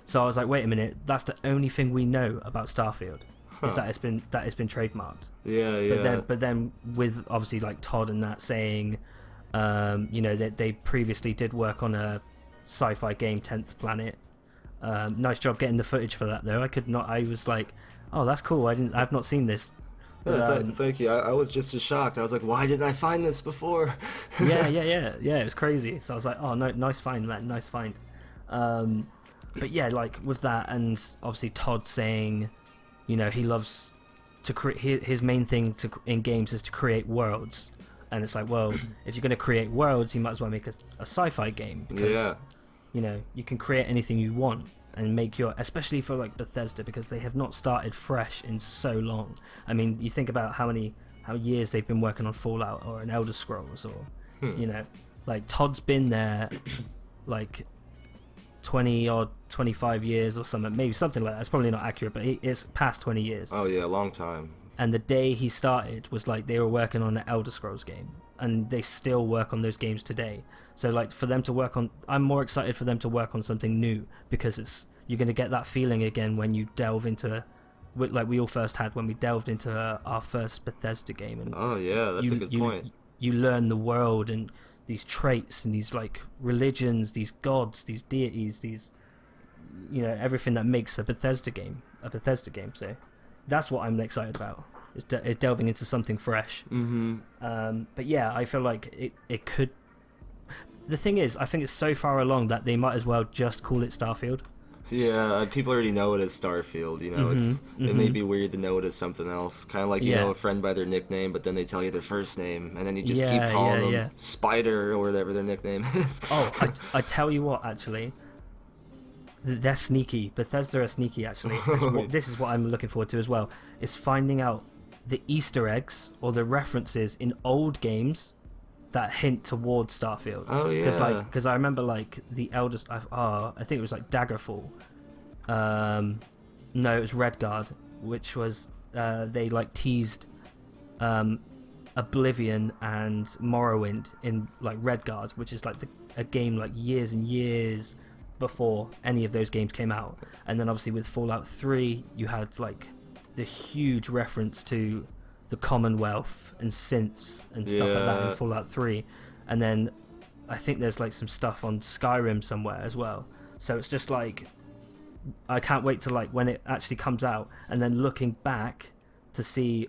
So I was like, wait a minute, that's the only thing we know about Starfield. Is that it's been trademarked. Yeah. But then with obviously like Todd and that saying, that they previously did work on a sci-fi game, 10th Planet. Nice job getting the footage for that though. I was like, oh, that's cool. I've not seen this. Thank you. I was just as shocked. I was like, why didn't I find this before? Yeah. It was crazy. So I was like, oh no, nice find, man, nice find. But yeah, like with that, and obviously Todd saying, he loves to create. His main thing in games is to create worlds, and it's like, well, if you're going to create worlds, you might as well make a sci-fi game, because you can create anything you want and make especially for like Bethesda, because they have not started fresh in so long. I mean, you think about how years they've been working on Fallout or an Elder Scrolls, or like Todd's been there like 20 or 25 years or something, maybe something like that. It's probably not accurate, but it's past 20 years. Oh yeah, a long time. And the day he started was like they were working on an Elder Scrolls game, and they still work on those games today. So like for them to work on, I'm more excited for them to work on something new, because you're going to get that feeling again when you delve into, like we all first had when we delved into our first Bethesda game. And oh yeah, that's a good point. You learn the world and these traits and these like religions, these gods, these deities, these everything that makes a Bethesda game. So that's what I'm excited about, is delving into something fresh. But yeah, I feel like it could. The thing is, I think it's so far along that they might as well just call it Starfield. Yeah, people already know it as Starfield. It may be weird to know it as something else. Kind of like you know a friend by their nickname, but then they tell you their first name, and then you just keep calling them Spider or whatever their nickname is. Oh, I tell you what, actually, they're sneaky. Bethesda are sneaky, actually. This is what I'm looking forward to as well, is finding out the Easter eggs or the references in old games that hint towards Starfield. Oh yeah. Because I remember like the eldest. I think it was like Daggerfall. No, it was Redguard, which was they like teased Oblivion and Morrowind in like Redguard, which is like a game like years and years before any of those games came out. And then obviously with Fallout 3, you had like the huge reference to the Commonwealth and synths and stuff like that in Fallout 3. And then I think there's like some stuff on Skyrim somewhere as well. So it's just like, I can't wait to like when it actually comes out and then looking back to see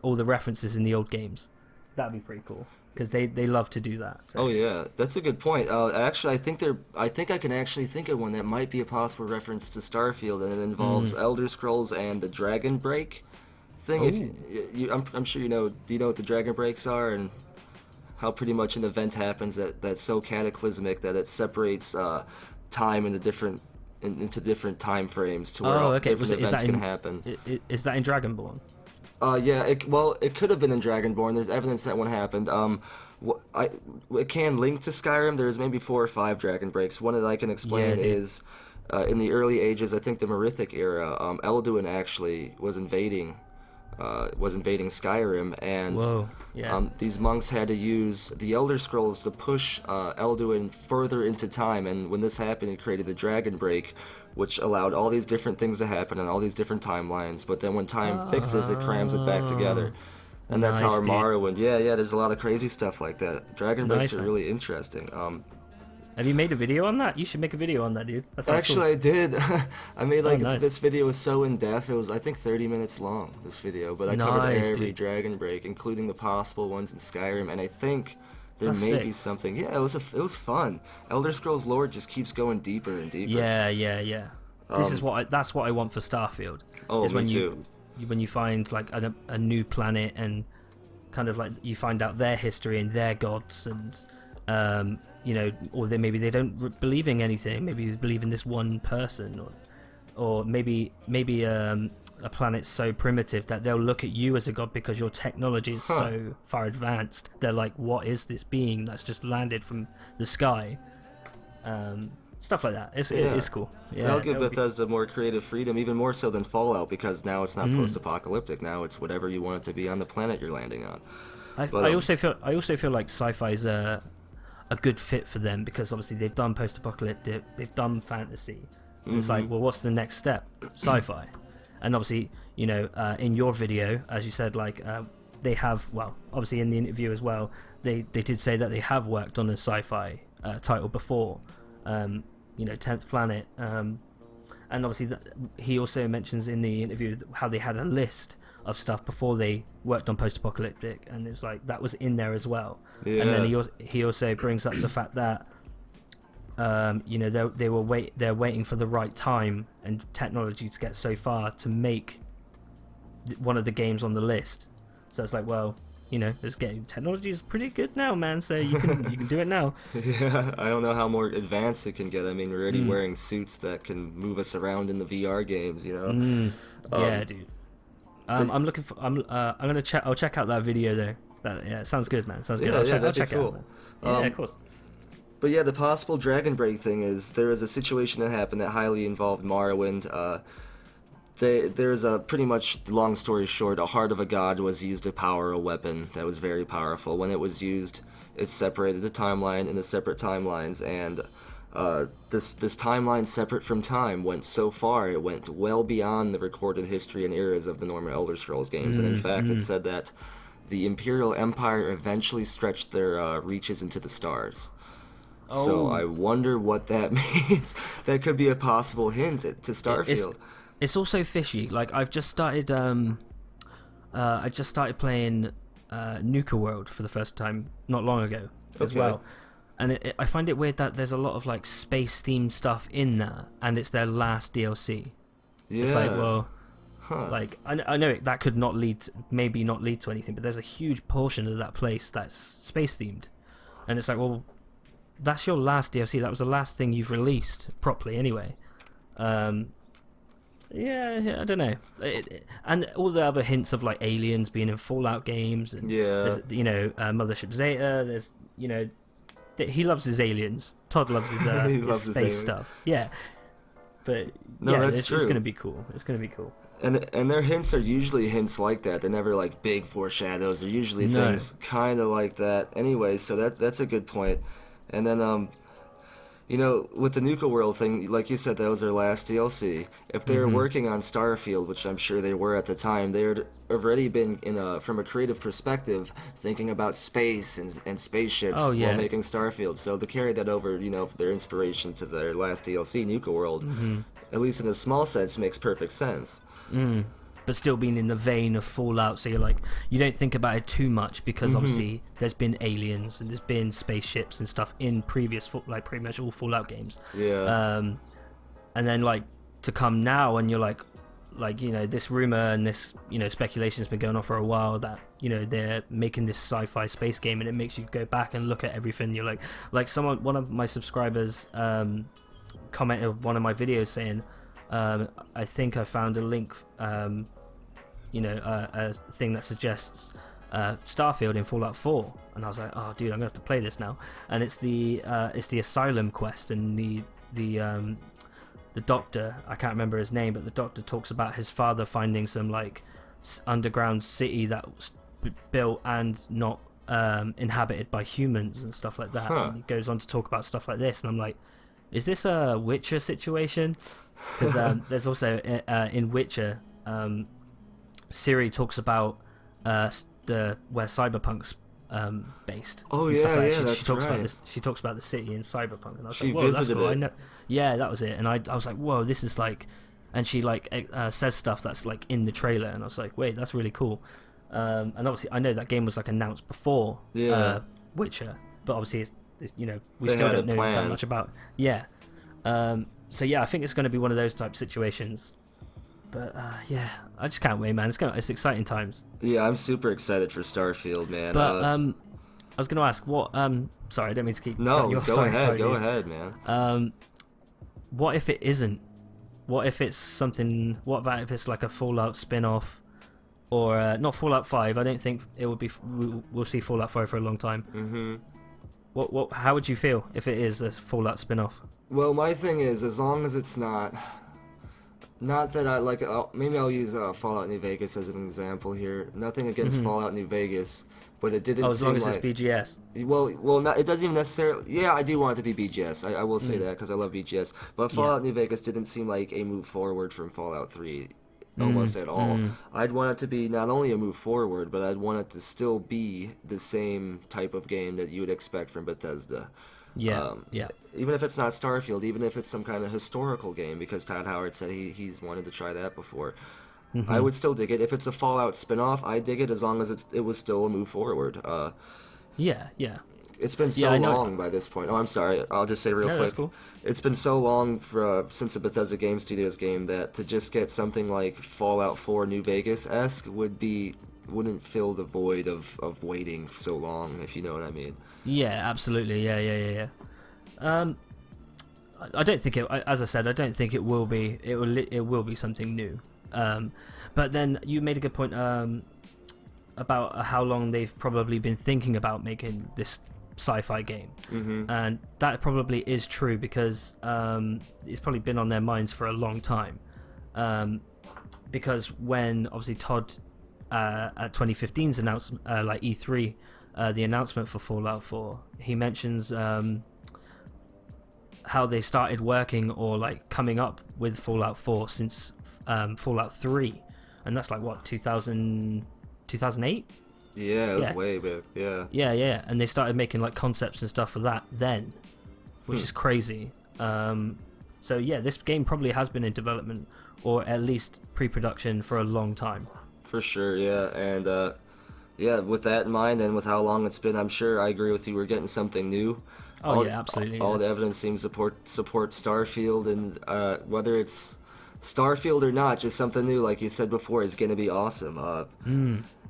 all the references in the old games. That'd be pretty cool because they love to do that. So. Oh yeah, that's a good point. Actually, I think I can actually think of one that might be a possible reference to Starfield, and it involves Elder Scrolls and the Dragon Break thing. If I'm sure you know. Do you know what the Dragon Breaks are and how pretty much an event happens that's so cataclysmic that it separates time into different time frames to where different events can happen. Is that in Dragonborn? Yeah. It could have been in Dragonborn. There's evidence that one happened. It can link to Skyrim. There's maybe 4 or 5 Dragon Breaks. One that I can explain is in the early ages. I think the Merithic era. Elduin actually was invading Skyrim, and these monks had to use the Elder Scrolls to push Elduin further into time, and when this happened, it created the Dragon Break, which allowed all these different things to happen in all these different timelines, but then when time fixes, it crams it back together. And that's how Morrowind, there's a lot of crazy stuff like that. Dragon Breaks are really interesting. Have you made a video on that? You should make a video on that, dude. Actually, cool. I did. I made this video was so in depth. It was I think 30 minutes long. This video, but I covered every Dragon Break, including the possible ones in Skyrim, and I think there may be something. Yeah, it was fun. Elder Scrolls lore just keeps going deeper and deeper. Yeah. That's what I want for Starfield. Oh, me too. When you find like a new planet and kind of like you find out their history and their gods and or maybe they don't believe in anything. Maybe they believe in this one person, or maybe a planet's so primitive that they'll look at you as a god because your technology is so far advanced. They're like, what is this being that's just landed from the sky? Stuff like that. It's cool. Yeah, that'll give Bethesda more creative freedom, even more so than Fallout, because now it's not post-apocalyptic. Now it's whatever you want it to be on the planet you're landing on. I also feel like sci-fi's a good fit for them because obviously they've done post-apocalyptic, they've done fantasy. It's like, well, what's the next step? Sci-fi. And obviously, in your video, as you said, like they have, well, obviously in the interview as well, they did say that they have worked on a sci-fi title before, 10th Planet, and obviously he also mentions in the interview how they had a list of stuff before they worked on post-apocalyptic, and it's like that was in there as well. And then he also brings up the fact that they're waiting for the right time and technology to get so far to make one of the games on the list. So it's like, well, this game technology is pretty good now, man. So you can do it now. Yeah, I don't know how more advanced it can get. I mean, we're already wearing suits that can move us around in the VR games. Yeah, dude. I'm looking for. I'm gonna check. I'll check out that video though. It sounds good, man. Sounds good. I'll check it out. Yeah, of course. But yeah, the possible Dragon Break thing is there was a situation that happened that highly involved Morrowind. There's a pretty much, long story short, a heart of a god was used to power a weapon that was very powerful. When it was used, it separated the timeline into separate timelines, and this timeline separate from time went so far, it went well beyond the recorded history and eras of the normal Elder Scrolls games. And in fact, it said that the Imperial Empire eventually stretched their reaches into the stars. So I wonder what that means. That could be a possible hint to Starfield. It's also fishy. Like I've just started. I just started playing Nuka World for the first time not long ago as well, and I find it weird that there's a lot of like space themed stuff in there, and it's their last DLC. Yeah. It's like, well, like I know that could not maybe not lead to anything, but there's a huge portion of that place that's space themed, and it's like, well, that's your last DLC. That was the last thing you've released properly, anyway. Yeah, I don't know. And all the other hints of like aliens being in Fallout games, and Mothership Zeta. There's he loves his aliens. Todd loves his, his space stuff. Yeah, but it's gonna be cool. It's gonna be cool. And their hints are usually hints like that. They're never like big foreshadows. They're usually things kind of like that. Anyway, so that's a good point. And then You know, with the Nuka World thing, like you said, that was their last DLC. If they were working on Starfield, which I'm sure they were at the time, they had already been from a creative perspective thinking about space and spaceships Oh while yeah. making Starfield. So to carry that over, their inspiration to their last DLC, Nuka World, at least in a small sense, makes perfect sense. But still being in the vein of Fallout, so you're like, you don't think about it too much because obviously there's been aliens and there's been spaceships and stuff in previous like pretty much all Fallout games. Yeah. And then like to come now and you're like this rumor and this speculation has been going on for a while that they're making this sci-fi space game, and it makes you go back and look at everything. You're like one of my subscribers commented on one of my videos saying, I think I found a link, a thing that suggests Starfield in Fallout 4, and I was like, oh dude, I'm gonna have to play this now. And it's the asylum quest, and the doctor, I can't remember his name, but the doctor talks about his father finding some like underground city that was built and not inhabited by humans and stuff like that. And he goes on to talk about stuff like this, and I'm like, is this a Witcher situation? Because there's also in Witcher, Ciri talks about where Cyberpunk's based. Oh and yeah, stuff like yeah, that. that's she talks right. about this. She talks about the city in Cyberpunk, and I was She like, whoa, that's visited cool. it. I know. Yeah, that was it. And I was like, whoa, this is like, and she like says stuff that's like in the trailer, and I was like, wait, that's really cool. And obviously, I know that game was like announced before Witcher, but obviously, it's we They still had don't a know that plan. much about. Yeah. So yeah, I think it's going to be one of those type situations. But yeah, I just can't wait, man. It's exciting times. Yeah, I'm super excited for Starfield, man. But I was going to ask what. Sorry, I don't mean to keep. No, cutting you off. go ahead, Sorry, go dude. ahead, man. What if it isn't? What if it's something? What about if it's like a Fallout spin-off, or not Fallout 5? I don't think it would be. We'll see Fallout 5 for a long time. Mm-hmm. What? How would you feel if it is a Fallout spin-off? Well, my thing is, as long as it's not that I like, maybe I'll use Fallout New Vegas as an example here. Nothing against Fallout New Vegas, but it didn't Oh, as seem long as like. it's BGS. Well, not, it doesn't even necessarily. Yeah, I do want it to be BGS. I will say that because I love BGS. But Fallout New Vegas didn't seem like a move forward from Fallout 3, almost at all. I'd want it to be not only a move forward, but I'd want it to still be the same type of game that you would expect from Bethesda. Yeah, yeah. Even if it's not Starfield, even if it's some kind of historical game, because Todd Howard said he's wanted to try that before. I would still dig it. If it's a Fallout spin-off, I dig it as long as it was still a move forward. Yeah. It's been so long by this point. Oh, I'm sorry. I'll just say real quick. That's cool. It's been so long since the Bethesda Game Studios game that to just get something like Fallout 4 New Vegas-esque wouldn't fill the void of waiting so long, if you know what I mean. Yeah, absolutely. Yeah. I don't think it. As I said, I don't think it will be. It will be something new. But then you made a good point about how long they've probably been thinking about making this sci-fi game, and that probably is true because it's probably been on their minds for a long time. Because when obviously Todd at 2015's announcement, like E3. The announcement for Fallout 4, he mentions how they started working or like coming up with Fallout 4 since Fallout 3, and that's like what 2008. Yeah, it was way back. Yeah, and they started making like concepts and stuff for that then, which is crazy. So yeah, this game probably has been in development or at least pre-production for a long time. For sure, yeah, and yeah, with that in mind and with how long it's been, I'm sure I agree with you. We're getting something new. Yeah, absolutely. All the evidence seems to support Starfield, and whether it's Starfield or not, just something new, like you said before, is going to be awesome.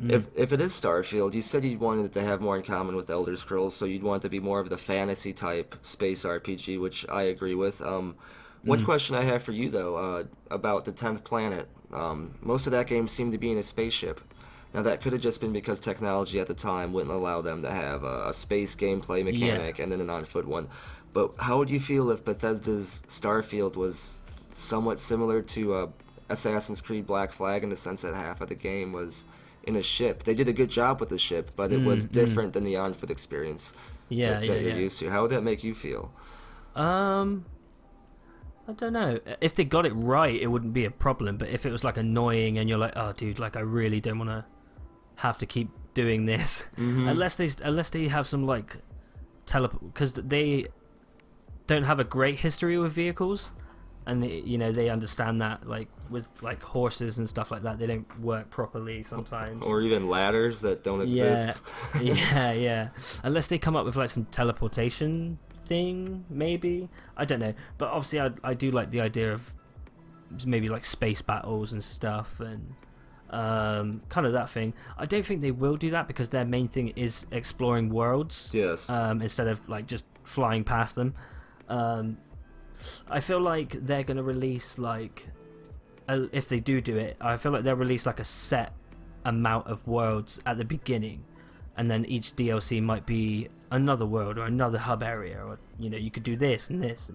If it is Starfield, you said you wanted it to have more in common with Elder Scrolls, so you'd want it to be more of the fantasy type space RPG, which I agree with. One question I have for you though, about the 10th planet. Most of that game seemed to be in a spaceship. Now, that could have just been because technology at the time wouldn't allow them to have a space gameplay mechanic and then an on-foot one. But how would you feel if Bethesda's Starfield was somewhat similar to Assassin's Creed Black Flag in the sense that half of the game was in a ship? They did a good job with the ship, but it was different than the on-foot experience that you're used to. How would that make you feel? I don't know. If they got it right, it wouldn't be a problem. But if it was like annoying and you're like, oh, dude, like I really don't want to have to keep doing this, unless they have some like teleport, because they don't have a great history with vehicles, and they understand that like with like horses and stuff like that, they don't work properly sometimes, or even ladders that don't exist. Yeah. Unless they come up with like some teleportation thing, maybe, I don't know. But obviously I do like the idea of maybe like space battles and stuff, and kind of that thing. I don't think they will do that because their main thing is exploring worlds, Yes. Instead of like just flying past them. I feel like they're going to release like if they do it, I feel like they'll release like a set amount of worlds at the beginning, and then each DLC might be another world or another hub area, or you could do this and this,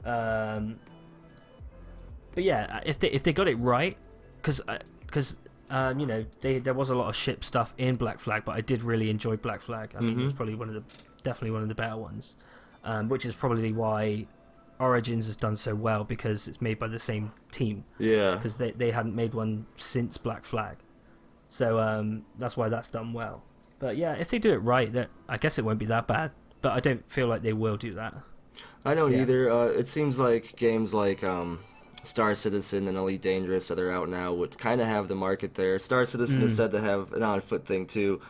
and but yeah, if they got it right, because there was a lot of ship stuff in Black Flag, but I did really enjoy Black Flag. I mean, it's probably definitely one of the better ones, which is probably why Origins has done so well, because it's made by the same team. Yeah. Because they hadn't made one since Black Flag, so that's why that's done well. But yeah, if they do it right, I guess it won't be that bad. But I don't feel like they will do that. I don't either. It seems like games like Star Citizen and Elite Dangerous that are out now would kind of have the market there. Star Citizen is said to have an on-foot thing too.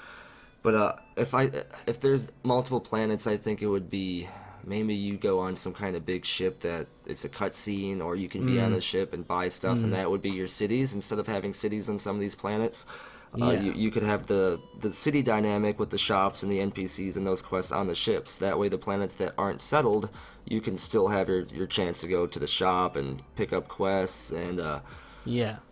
But if there's multiple planets, I think it would be maybe you go on some kind of big ship that it's a cutscene, or you can be on the ship and buy stuff, and that would be your cities instead of having cities on some of these planets. You could have the city dynamic with the shops and the NPCs and those quests on the ships. That way the planets that aren't settled, you can still have your chance to go to the shop and pick up quests. And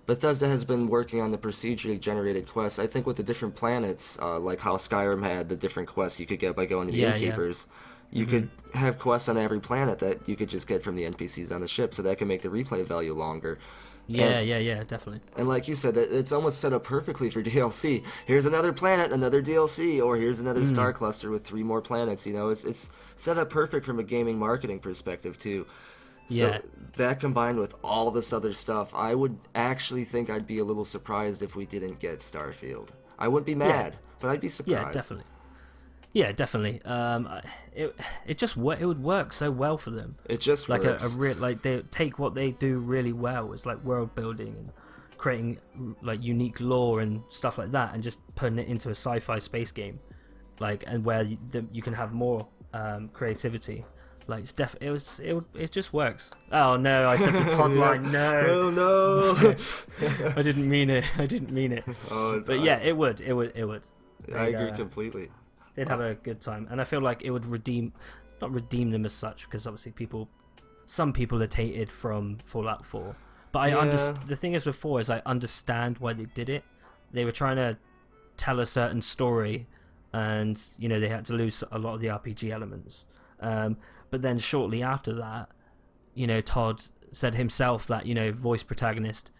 Bethesda has been working on the procedurally generated quests. I think with the different planets, like how Skyrim had the different quests you could get by going to the Innkeepers. You could have quests on every planet that you could just get from the NPCs on the ship, so that can make the replay value longer. Yeah, definitely. And like you said, it's almost set up perfectly for DLC. Here's another planet, another DLC, or here's another star cluster with 3 more planets. It's set up perfect from a gaming marketing perspective too. So that combined with all this other stuff, I would actually think I'd be a little surprised if we didn't get Starfield. I wouldn't be mad, but I'd be surprised. Yeah, definitely. It would work so well for them. It just like works. like they take what they do really well, is like world building and creating like unique lore and stuff like that, and just putting it into a sci-fi space game, like, and where you can have more creativity. Like it just works. Oh no, I said the Todd line. No. Oh no. I didn't mean it. Oh, but yeah, it would. I agree completely. They'd have a good time, and I feel like it would not redeem them as such, because obviously some people are tainted from Fallout 4. But the thing is with 4 is I understand why they did it. They were trying to tell a certain story, and they had to lose a lot of the RPG elements. But then shortly after that, Todd said himself that voice protagonist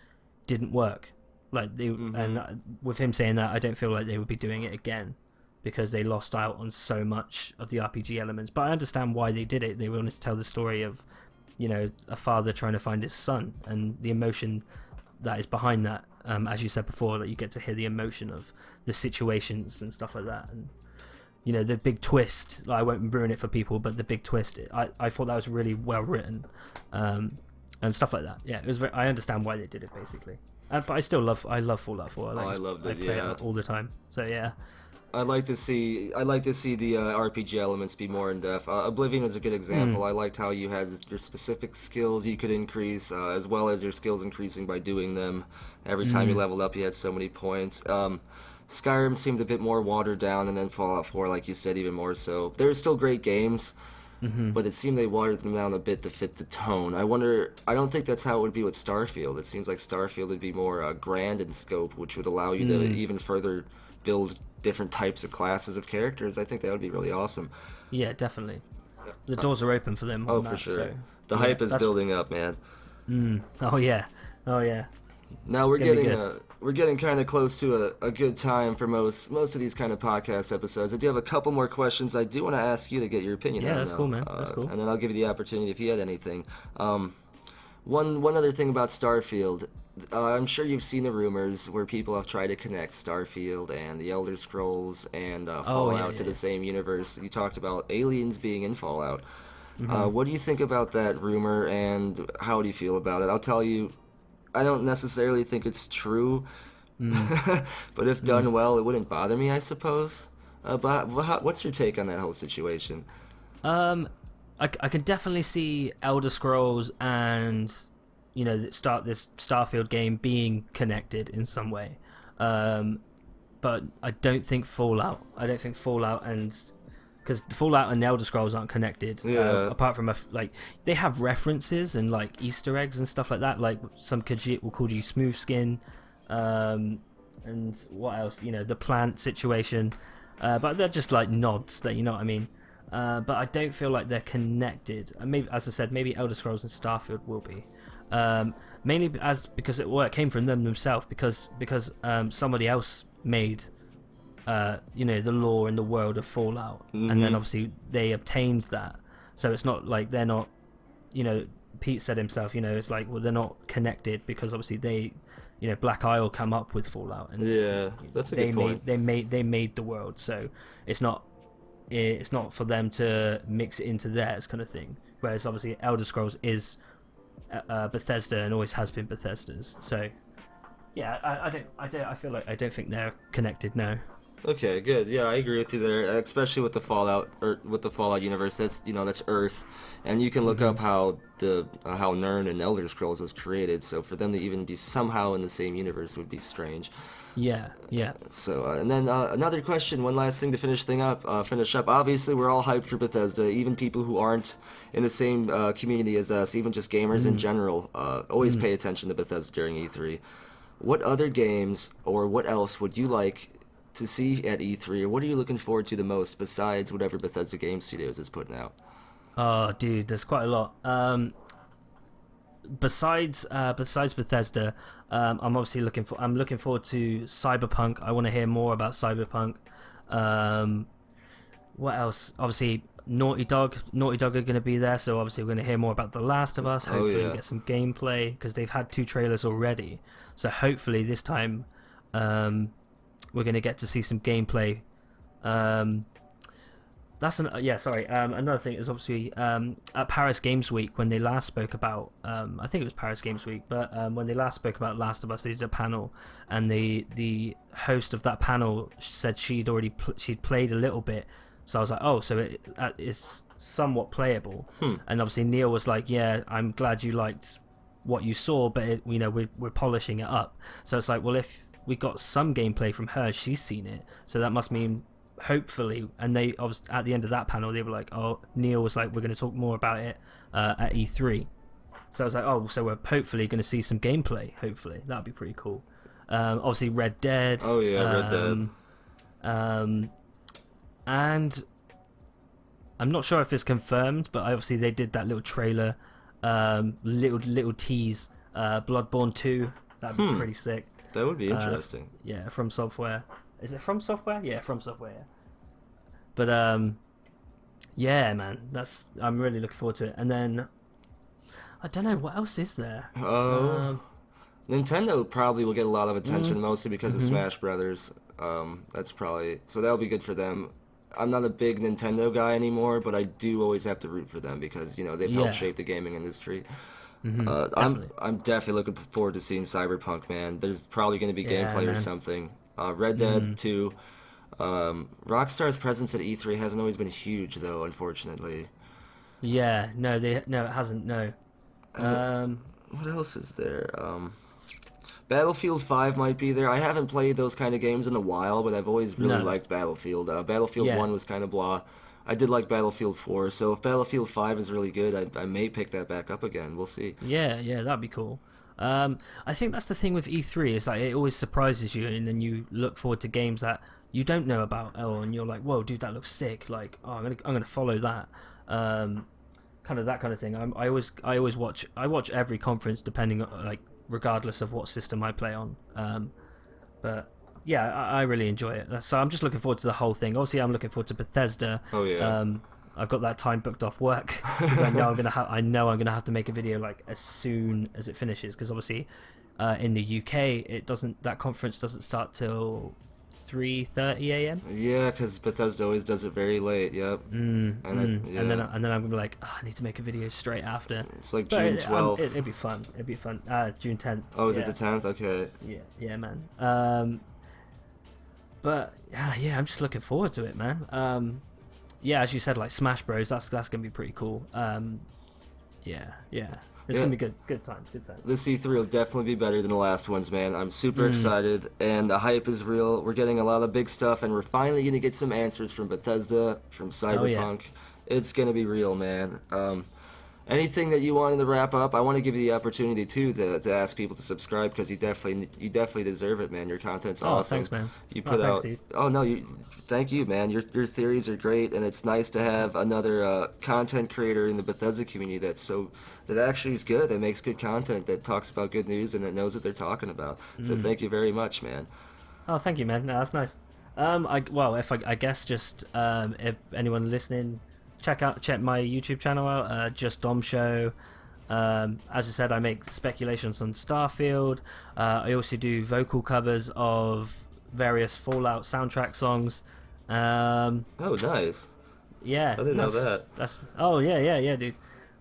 didn't work. Like and with him saying that, I don't feel like they would be doing it again, because they lost out on so much of the RPG elements. But I understand why they did it. They wanted to tell the story of, a father trying to find his son, and the emotion that is behind that. As you said before, that you get to hear the emotion of the situations and stuff like that. And, the big twist, I won't ruin it for people, but the big twist, I thought that was really well written, and stuff like that. Yeah, it was. I understand why they did it, basically. But I love Fallout 4. I loved it. I play it all the time. So yeah. I'd like to see the RPG elements be more in depth. Oblivion is a good example. I liked how you had your specific skills you could increase, as well as your skills increasing by doing them. Every time you leveled up, you had so many points. Skyrim seemed a bit more watered down, and then Fallout 4, like you said, even more so. They're still great games, but it seemed they watered them down a bit to fit the tone. I don't think that's how it would be with Starfield. It seems like Starfield would be more grand in scope, which would allow you to even further build different types of classes of characters. I think that would be really awesome. Yeah, definitely. The doors are open for them. Oh, for sure. So, the hype is building up, man. Oh yeah. Now we're getting we're getting kind of close to a good time for most of these kind of podcast episodes. I do have a couple more questions I do want to ask you to get your opinion Yeah, on, that's though. cool, man. That's cool. And then I'll give you the opportunity if you had anything. One other thing about Starfield. I'm sure you've seen the rumors where people have tried to connect Starfield and the Elder Scrolls and Fallout to the same universe. You talked about aliens being in Fallout. What do you think about that rumor, and how do you feel about it? I'll tell you, I don't necessarily think it's true, but if done well, it wouldn't bother me, I suppose. What's your take on that whole situation? I can definitely see Elder Scrolls and start this Starfield game being connected in some way, but I don't think Fallout. And because Fallout and the Elder Scrolls aren't connected. Yeah. Apart from they have references and like Easter eggs and stuff like that. Like some Khajiit will call you smooth skin, and what else? The plant situation, but they're just like nods. That you know what I mean. But I don't feel like they're connected. And maybe, as I said, maybe Elder Scrolls and Starfield will be. Mainly because it came from them themselves. Because somebody else made the lore and the world of Fallout, and then obviously they obtained that. So it's not like they're not. Pete said himself. It's like, well, they're not connected because obviously they. Black Isle come up with Fallout, and that's a good point. They made the world, so it's not for them to mix it into theirs kind of thing. Whereas obviously Elder Scrolls is Bethesda and always has been Bethesda's. So yeah, I feel like I don't think they're connected now. Okay, good. Yeah, I agree with you there, especially with the Fallout universe. That's Earth, and you can look up how how Nern and Elder Scrolls was created. So for them to even be somehow in the same universe would be strange. Yeah. So and then another question, one last thing to finish up. Obviously, we're all hyped for Bethesda. Even people who aren't in the same community as us, even just gamers in general, always pay attention to Bethesda during E3. What other games or what else would you like to see at E3, or what are you looking forward to the most besides whatever Bethesda Game Studios is putting out? Oh, dude, there's quite a lot. Besides Bethesda, I'm obviously looking forward to Cyberpunk. I want to hear more about Cyberpunk. What else? Obviously, Naughty Dog are going to be there, so obviously we're going to hear more about The Last of Us. Hopefully, get some gameplay because they've had 2 trailers already. So hopefully this time, we're going to get to see some gameplay. Another thing is obviously at Paris Games Week, when they last spoke about I think it was Paris Games Week, but when they last spoke about Last of Us, they did a panel, and the host of that panel said she'd played a little bit. So I was like, oh, so it is somewhat playable. And obviously Neil was like, yeah, I'm glad you liked what you saw, but we're polishing it up. So it's like, well, if we got some gameplay from her, she's seen it, so that must mean hopefully. And they obviously at the end of that panel they were like, oh, Neil was like, we're going to talk more about it at E3. So I was like, oh, so we're hopefully going to see some gameplay. Hopefully that'd be pretty cool. Obviously Red Dead. Oh yeah, Red Dead. And I'm not sure if it's confirmed, but obviously they did that little trailer, little tease, Bloodborne 2. That'd be pretty sick. That would be interesting. Yeah, From Software. Is it From Software? Yeah, From Software. But yeah, man, I'm really looking forward to it. And then I don't know what else is there. Nintendo probably will get a lot of attention, mostly because of Smash Brothers. That's probably so that'll be good for them. I'm not a big Nintendo guy anymore, but I do always have to root for them because they've helped shape the gaming industry. I'm definitely looking forward to seeing Cyberpunk, man. There's probably going to be gameplay or something. Red Dead 2. Rockstar's presence at E3 hasn't always been huge, though, unfortunately. Yeah, no, it hasn't. No. What else is there? Battlefield 5 might be there. I haven't played those kind of games in a while, but I've always really liked Battlefield. Battlefield 1 was kind of blah. I did like Battlefield 4, so if Battlefield 5 is really good, I may pick that back up again. We'll see. Yeah, that'd be cool. I think that's the thing with E3, is like it always surprises you, and then you look forward to games that you don't know about, and you're like, whoa, dude, that looks sick. Like, oh, I'm gonna follow that. Kind of that kind of thing. I always watch every conference, depending on, like, regardless of what system I play on. But yeah, I really enjoy it. So I'm just looking forward to the whole thing. Obviously, I'm looking forward to Bethesda. Oh yeah. I've got that time booked off work because I know I'm gonna have to make a video like as soon as it finishes. Because obviously, in the UK, that conference doesn't start till 3:30 a.m. Yeah, because Bethesda always does it very late. Yep. And then I'm gonna be like, oh, I need to make a video straight after. It's like But June 12th. it'd be fun. It'd be fun. June 10th. Oh, is Yeah. it the 10th? Okay. Yeah, man. But yeah, I'm just looking forward to it, man. Yeah, as you said, like Smash Bros. That's gonna be pretty cool. Yeah. It's gonna be good. It's good times. Good times. This E3 will definitely be better than the last ones, man. I'm super excited, and the hype is real. We're getting a lot of big stuff, and we're finally gonna get some answers from Bethesda, from Cyberpunk. It's gonna be real, man. Anything that you wanted to wrap up? I want to give you the opportunity too to ask people to subscribe because you definitely deserve it, man. Your content's awesome. Thanks, man. You put thanks, out. dude. Oh no, thank you, man. Your theories are great, and it's nice to have another content creator in the Bethesda community that actually is good, that makes good content, that talks about good news, and that knows what they're talking about. So thank you very much, man. Oh, thank you, man. No, that's nice. I guess just if anyone listening, check my YouTube channel out, JustDomShow. As I said, I make speculations on Starfield. I also do vocal covers of various Fallout soundtrack songs. Oh, nice. Yeah, I didn't know that. Yeah, dude.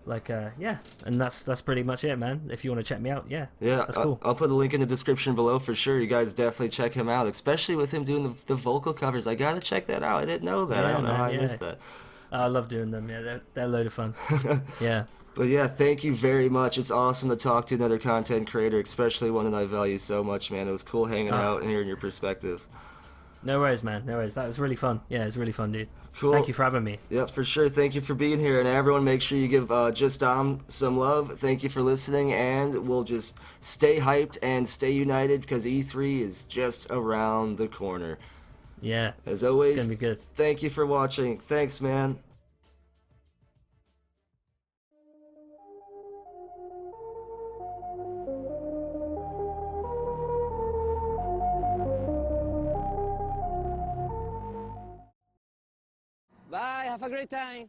Like, and that's pretty much it, man. If you want to check me out, yeah, that's cool. I'll put a link in the description below for sure. You guys definitely check him out, especially with him doing the vocal covers. I gotta check that out. I didn't know that. I don't know how I missed that. I love doing them. Yeah, they're a load of fun. Yeah. But yeah, thank you very much. It's awesome to talk to another content creator, especially one that I value so much, man. It was cool hanging out and hearing your perspectives. No worries, man. No worries. That was really fun. Yeah, it was really fun, dude. Cool. Thank you for having me. Yep, for sure. Thank you for being here. And everyone, make sure you give Just Dom some love. Thank you for listening, and we'll just stay hyped and stay united because E3 is just around the corner. Yeah. As always, it's gonna be good. Thank you for watching. Thanks, man. Bye, have a great time.